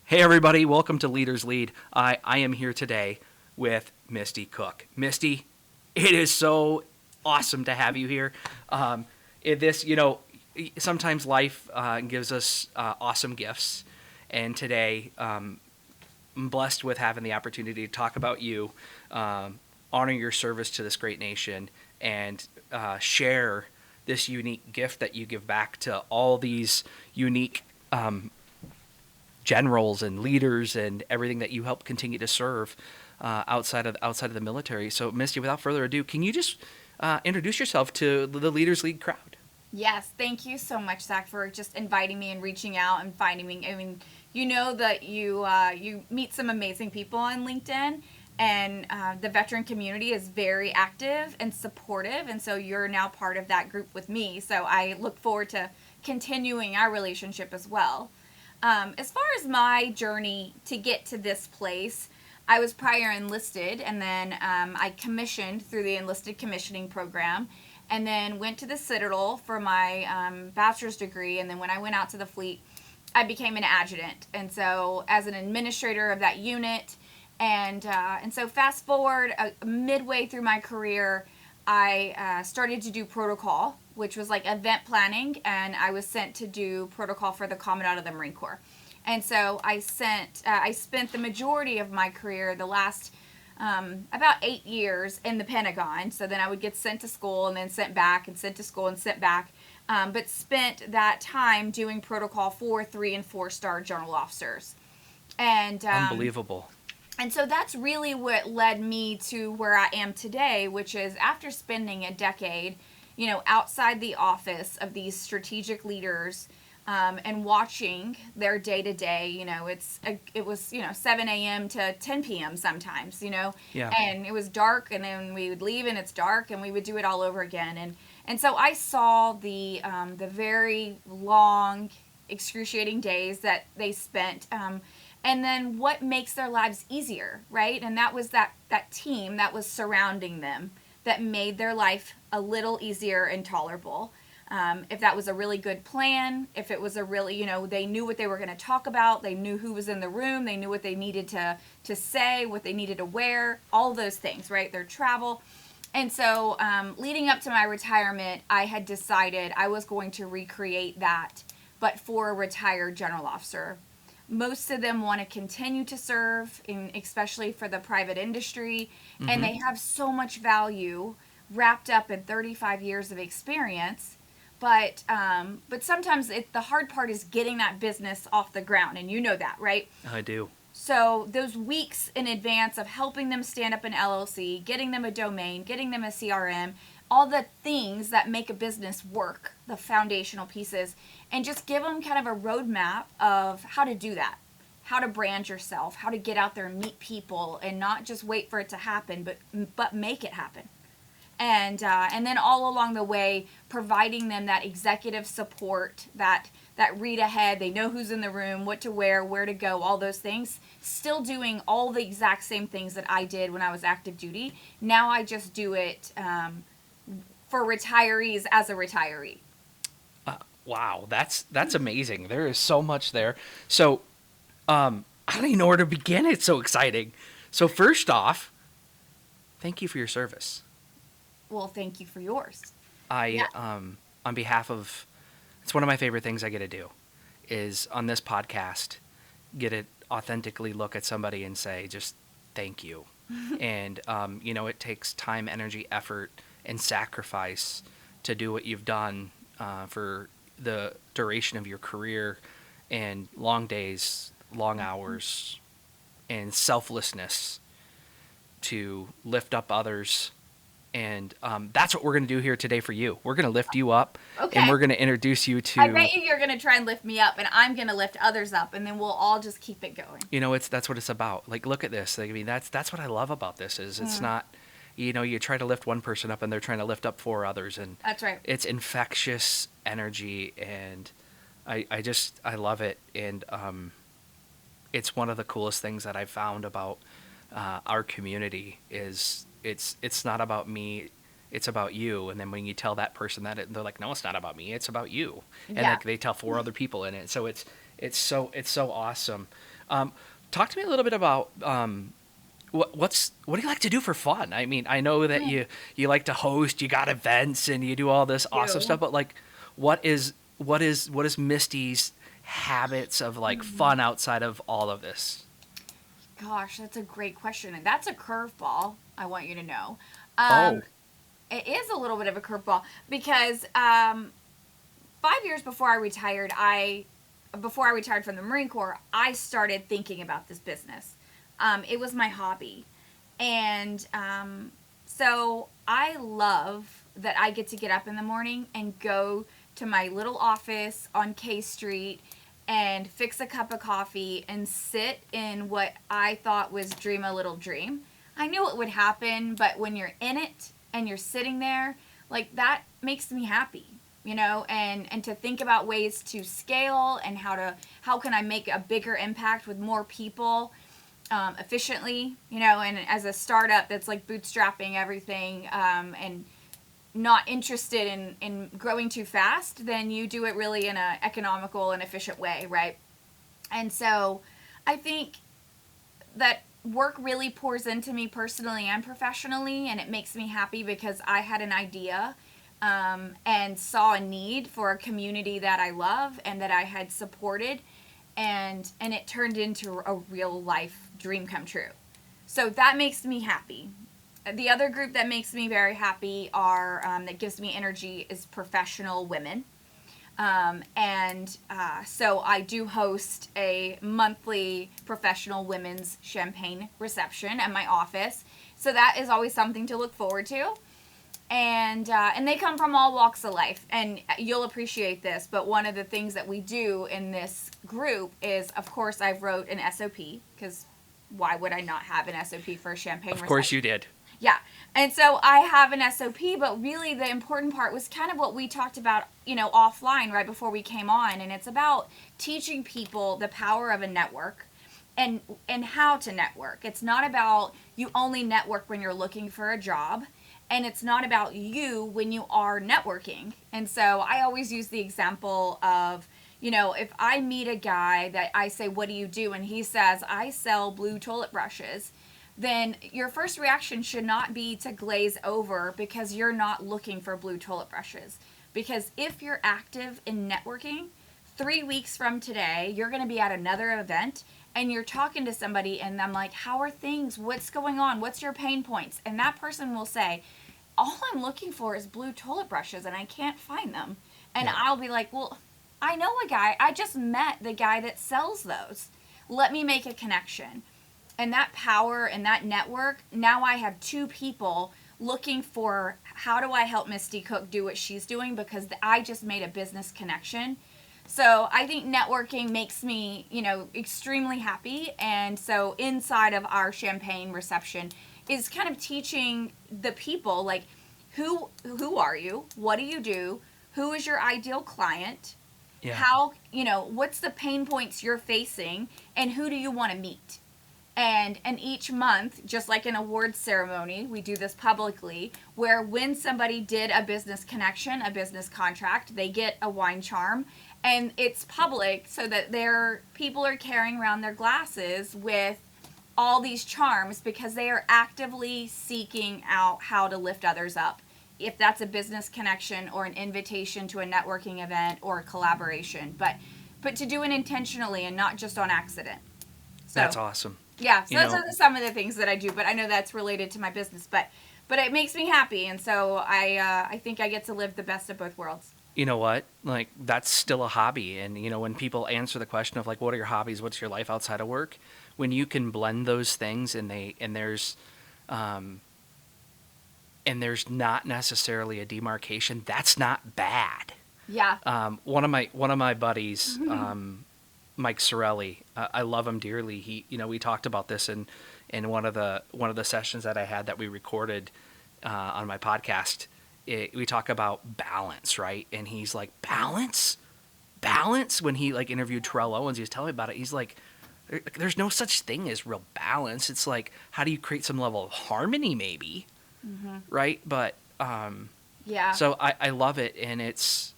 Hey everybody, welcome to Leaders Lead. I am here today with Misty Cook. Misty, it is so awesome to have you here. Sometimes life gives us awesome gifts, and today I'm blessed with having the opportunity to talk about you, honor your service to this great nation, and share this unique gift that you give back to all these unique generals and leaders and everything that you help continue to serve outside of the military. So, Misty, without further ado, can you just introduce yourself to the Leaders Lead crowd? Yes, thank you so much, Zach, for just inviting me and reaching out and finding me. I mean, you know that you meet some amazing people on LinkedIn, and the veteran community is very active and supportive, and so you're now part of that group with me. So I look forward to continuing our relationship as well. As far as my journey to get to this place, I was prior enlisted, and then I commissioned through the enlisted commissioning program, and then went to the Citadel for my bachelor's degree. And then when I went out to the fleet, I became an adjutant, and so as an administrator of that unit, and so fast forward midway through my career, I started to do protocol, which was like event planning, and I was sent to do protocol for the Commandant of the Marine Corps. And so I spent the majority of my career, the last about 8 years, in the Pentagon. So then I would get sent to school and then sent back and sent to school and sent back, but spent that time doing protocol for 3 and 4-star general officers. And Unbelievable. and so that's really what led me to where I am today, which is after spending a decade, outside the office of these strategic leaders, and watching their day to day. It was 7 a.m. to 10 p.m. sometimes. Yeah. And it was dark, and then we would leave, and it's dark, and we would do it all over again. And so I saw the very long, excruciating days that they spent. And then what makes their lives easier, right? And that was that team that was surrounding them that made their life a little easier and tolerable. If that was a really good plan, if it was a really, they knew what they were going to talk about, they knew who was in the room, they knew what they needed to say, what they needed to wear, all those things, right? Their travel. And so leading up to my retirement, I had decided I was going to recreate that, but for a retired general officer. Most of them want to continue to serve, especially for the private industry, and they have so much value wrapped up in 35 years of experience. But sometimes the hard part is getting that business off the ground, and you know that, right? I do. So those weeks in advance of helping them stand up an LLC, getting them a domain, getting them a CRM, all the things that make a business work, the foundational pieces, and just give them kind of a roadmap of how to do that, how to brand yourself, how to get out there and meet people, and not just wait for it to happen, but make it happen. And then all along the way, providing them that executive support, that read ahead, they know who's in the room, what to wear, where to go, all those things. Still doing all the exact same things that I did when I was active duty. Now I just do it for retirees as a retiree. Wow, that's amazing. There is so much there. So, I don't even know where to begin. It's so exciting. So first off, thank you for your service. Well, thank you for yours. On behalf of, it's one of my favorite things I get to do, is on this podcast, get to authentically look at somebody and say, just thank you. And, it takes time, energy, effort, and sacrifice to do what you've done for the duration of your career, and long days, long hours, and selflessness to lift up others. And that's what we're going to do here today for you. We're going to lift you up, Okay. And we're going to introduce you to... I bet you're going to try and lift me up, and I'm going to lift others up, and then we'll all just keep it going. That's what it's about. Like, look at this. Like, I mean, that's what I love about this is it's not, you try to lift one person up, and they're trying to lift up 4 others, and That's right. it's infectious energy, and I love it. And it's one of the coolest things that I've found about our community is it's not about me, it's about you. And then when you tell that person that, they're like, no, it's not about me, it's about you. And Yeah. like they tell 4 other people in it. So it's so awesome. Talk to me a little bit about what do you like to do for fun? I mean, I know that you like to host, you got events, and you do all this awesome You. stuff. But like, what is Misty's habits of like fun outside of all of this? Gosh, that's a great question. And that's a curveball, I want you to know. Oh, It is a little bit of a curveball because 5 years before I retired from the Marine Corps, I started thinking about this business. It was my hobby. And so I love that I get to get up in the morning and go to my little office on K Street and fix a cup of coffee and sit in what I thought was dream a little dream. I knew it would happen, but when you're in it and you're sitting there, like that makes me happy, and to think about ways to scale and how can I make a bigger impact with more people efficiently, and as a startup that's like bootstrapping everything, and not interested in growing too fast, then you do it really in an economical and efficient way, right? And so I think that work really pours into me personally and professionally, and it makes me happy because I had an idea and saw a need for a community that I love and that I had supported, and it turned into a real life dream come true. So that makes me happy. The other group that makes me very happy that gives me energy is professional women. So I do host a monthly professional women's champagne reception at my office. So that is always something to look forward to. And they come from all walks of life. And you'll appreciate this, but one of the things that we do in this group is, of course, I've wrote an SOP, because why would I not have an SOP for a champagne reception? of course you did. Yeah. And so I have an SOP, but really the important part was kind of what we talked about, offline right before we came on. And it's about teaching people the power of a network and how to network. It's not about you only network when you're looking for a job. And it's not about you when you are networking. And so I always use the example of, if I meet a guy that I say, what do you do? And he says, I sell blue toilet brushes. Then your first reaction should not be to glaze over because you're not looking for blue toilet brushes. Because if you're active in networking, 3 weeks from today, you're going to be at another event and you're talking to somebody and I'm like, how are things? What's going on? What's your pain points? And that person will say, all I'm looking for is blue toilet brushes and I can't find them. And Yeah. I'll be like, well, I know a guy. I just met the guy that sells those. Let me make a connection. And that power and that network, now I have two people looking for how do I help Misty Cook do what she's doing because I just made a business connection. So I think networking makes me, extremely happy. And so inside of our champagne reception is kind of teaching the people, like, who are you? What do you do? Who is your ideal client? Yeah. How, what's the pain points you're facing? And who do you want to meet? And each month, just like an awards ceremony, we do this publicly, where when somebody did a business connection, a business contract, they get a wine charm. And it's public so that people are carrying around their glasses with all these charms because they are actively seeking out how to lift others up. If that's a business connection or an invitation to a networking event or a collaboration. But to do it intentionally and not just on accident. So, That's awesome. yeah, so those are some of the things that I do, but I know that's related to my business, but it makes me happy, and so I think I get to live the best of both worlds. You know what? Like, that's still a hobby. And, when people answer the question of like, what are your hobbies? What's your life outside of work? When you can blend those things and there's not necessarily a demarcation, that's not bad. Yeah. One of my buddies, Mike Sorelli, I love him dearly. He, we talked about this in one of the sessions that I had that we recorded on my podcast. We talk about balance, right? And he's like, balance. When he like interviewed Terrell Owens, he was telling me about it. He's like, there's no such thing as real balance. It's like, how do you create some level of harmony, maybe, right? But Yeah. so I love it, and it's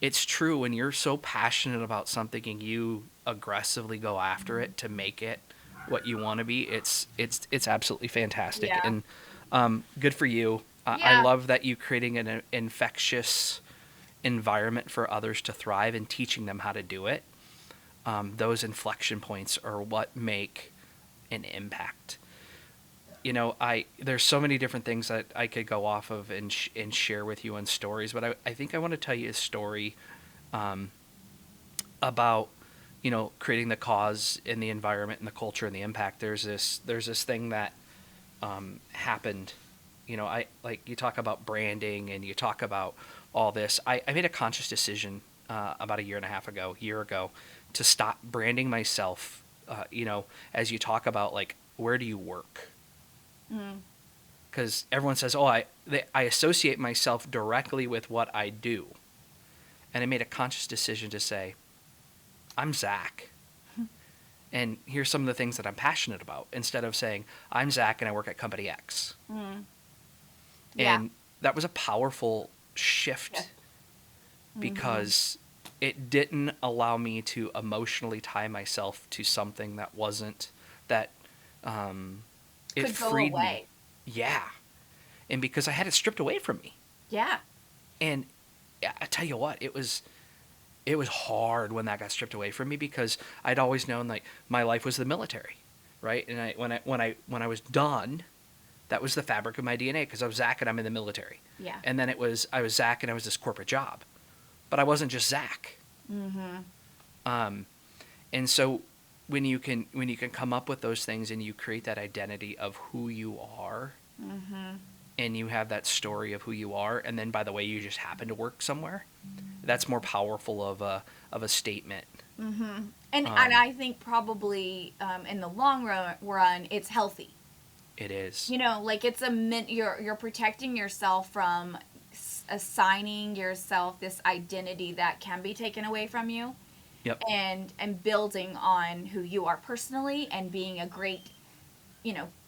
it's true when you're so passionate about something and you aggressively go after it to make it what you want to be. It's absolutely fantastic, Yeah. and good for you. I Yeah. love that you creating an infectious environment for others to thrive and teaching them how to do it. Those inflection points are what make an impact. There's so many different things that I could go off of and share with you on stories, but I think I want to tell you a story about creating the cause in the environment and the culture and the impact. There's this thing that happened. I like, you talk about branding and you talk about all this. I made a conscious decision about a year ago to stop branding myself. As you talk about, like, where do you work? Mm. Because everyone says, "Oh, I associate myself directly with what I do," and I made a conscious decision to say, "I'm Zach, and here's some of the things that I'm passionate about." Instead of saying, "I'm Zach and I work at company X," Mm. Yeah. and that was a powerful shift Yeah. because it didn't allow me to emotionally tie myself to something that wasn't that. It Could go freed me. away. Yeah. And because I had it stripped away from me. Yeah. And I tell you what, it was hard when that got stripped away from me, because I'd always known, like, my life was the military, right? And when I was done, that was the fabric of my DNA, because I was Zach and I'm in the military. Yeah. And then I was Zach and I was this corporate job. But I wasn't just Zach. Mm-hmm. And so when you can come up with those things and you create that identity of who you are, Mm-hmm. and you have that story of who you are, and then, by the way, you just happen to work somewhere, that's more powerful of a statement. Mm-hmm. And I think probably in the long run, it's healthy. It is. Like, it's you're protecting yourself from assigning yourself this identity that can be taken away from you. Yep. And building on who you are personally and being a great,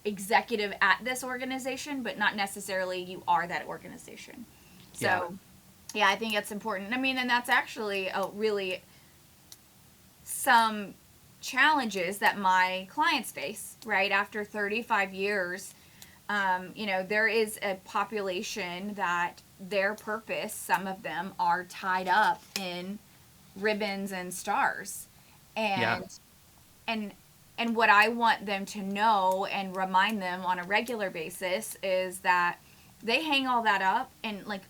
executive at this organization, but not necessarily you are that organization. So, yeah, I think it's important. I mean, and that's actually really some challenges that my clients face, right? After 35 years, there is a population that their purpose, some of them, are tied up in ribbons and stars. And and what I want them to know and remind them on a regular basis is that they hang all that up, and, like,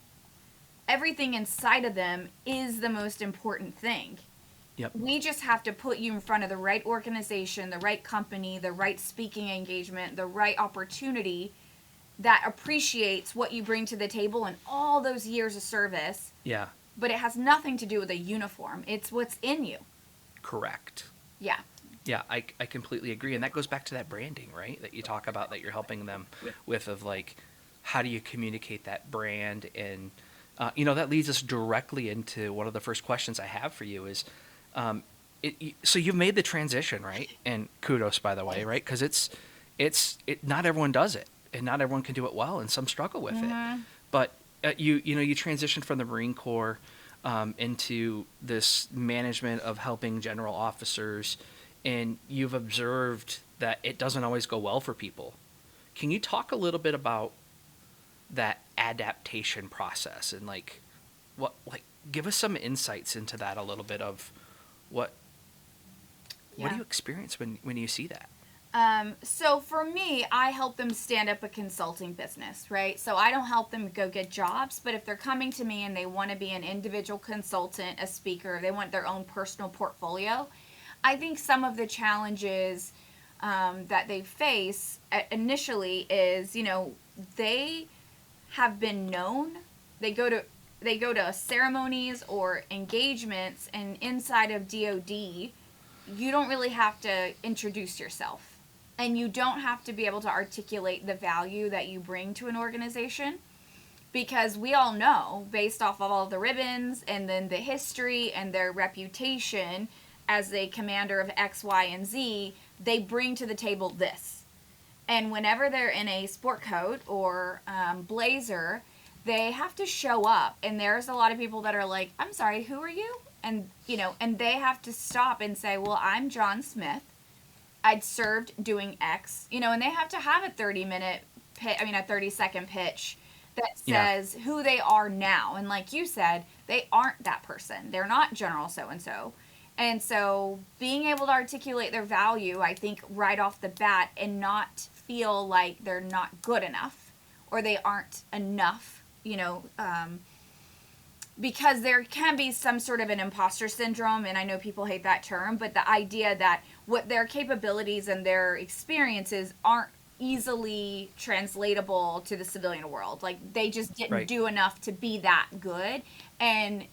everything inside of them is the most important thing. Yep. We just have to put you in front of the right organization, the right company, the right speaking engagement, the right opportunity that appreciates what you bring to the table and all those years of service. Yeah. But it has nothing to do with a uniform. It's what's in you. Correct. Yeah. Yeah, I completely agree. And that goes back to that branding, right? That you talk about, that you're helping them with, of, like, how do you communicate that brand? And, that leads us directly into one of the first questions I have for you is, so you've made the transition, right? And kudos, by the way, right? Because it's not everyone does it, and not everyone can do it well, and some struggle with it. But you transitioned from the Marine Corps into this management of helping general officers, and you've observed that it doesn't always go well for people. Can you talk a little bit about that adaptation process, and, like, give us some insights into that a little bit of what do you experience when you see that? So for me, I help them stand up a consulting business, right? So I don't help them go get jobs, but if they're coming to me and they want to be an individual consultant, a speaker, they want their own personal portfolio, I think some of the challenges that they face initially is, they have been known. They go to ceremonies or engagements, and inside of DoD, you don't really have to introduce yourself. And you don't have to be able to articulate the value that you bring to an organization, because we all know, based off of all the ribbons and then the history and their reputation as a commander of X, Y, and Z, they bring to the table this. And whenever they're in a sport coat or blazer, they have to show up. And there's a lot of people that are like, I'm sorry, who are you? And, and they have to stop and say, well, I'm John Smith. I'd served doing X, and they have to have a 30-minute a 30-second pitch that says who they are now. And like you said, they aren't that person. They're not General so-and-so. And so being able to articulate their value, I think, right off the bat and not feel like they're not good enough or they aren't enough, because there can be some sort of an imposter syndrome, and I know people hate that term, but the idea that what their capabilities and their experiences aren't easily translatable to the civilian world. Like they just didn't do enough to be that good. And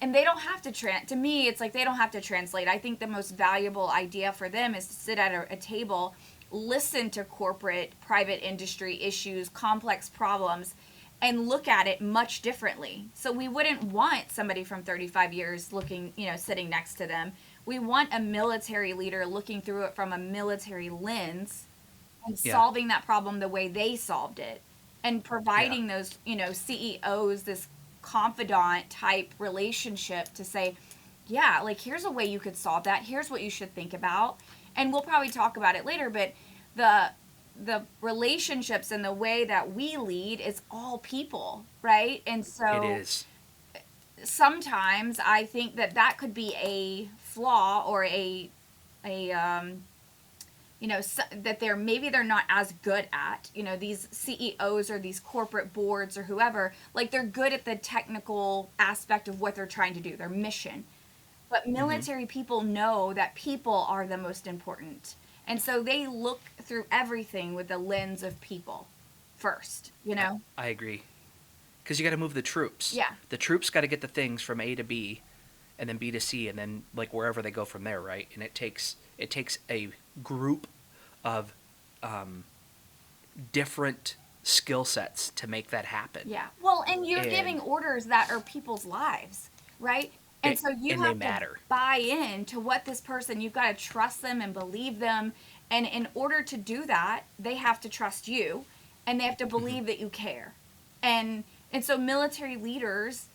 they don't have to to me, it's like they don't have to translate. I think the most valuable idea for them is to sit at a table, listen to corporate, private industry issues, complex problems, and look at it much differently. So we wouldn't want somebody from 35 years looking, sitting next to them. We want a military leader looking through it from a military lens and solving that problem the way they solved it, and providing those, CEOs this confidant type relationship to say, yeah, like here's a way you could solve that. Here's what you should think about. And we'll probably talk about it later, but the relationships and the way that we lead is all people, right? And so it is. Sometimes I think that could be a flaw or that they're not as good at, these CEOs or these corporate boards or whoever, like they're good at the technical aspect of what they're trying to do, their mission. But military people know that people are the most important. And so they look through everything with the lens of people first, I agree. Because you got to move the troops. Yeah. The troops got to get the things from A to B, and then B to C, and then like wherever they go from there, right? And it takes a group of different skill sets to make that happen. Yeah. Well, and you're giving orders that are people's lives, right? And so you have to buy in to what this person, you've got to trust them and believe them. And in order to do that, they have to trust you and they have to believe that you care. And so military leaders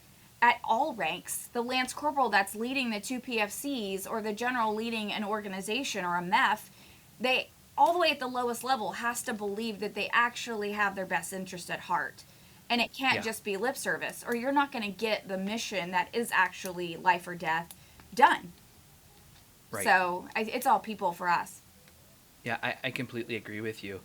at all ranks, the Lance Corporal that's leading the 2 PFCs or the general leading an organization or a MEF, they all the way at the lowest level has to believe that they actually have their best interest at heart. And it can't just be lip service, or you're not going to get the mission that is actually life or death done. Right. So it's all people for us. Yeah, I completely agree with you.